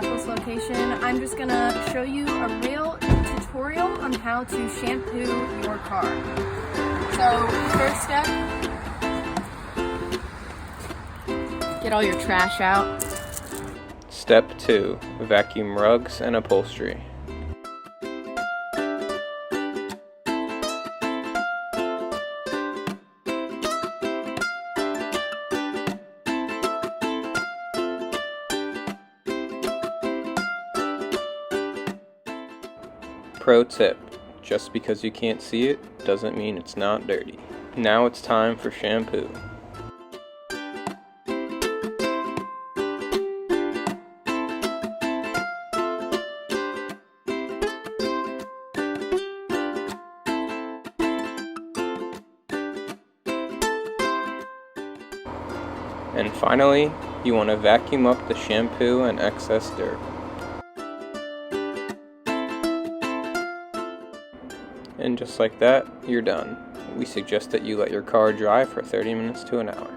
Minneapolis location, I'm just gonna show you a real tutorial on how to shampoo your car. So, first step, get all your trash out. Step 2. Vacuum rugs and upholstery. Pro tip, just because you can't see it doesn't mean it's not dirty. Now it's time for shampoo. And finally, you want to vacuum up the shampoo and excess dirt. And just like that, you're done. We suggest that you let your car dry for 30 minutes to an hour.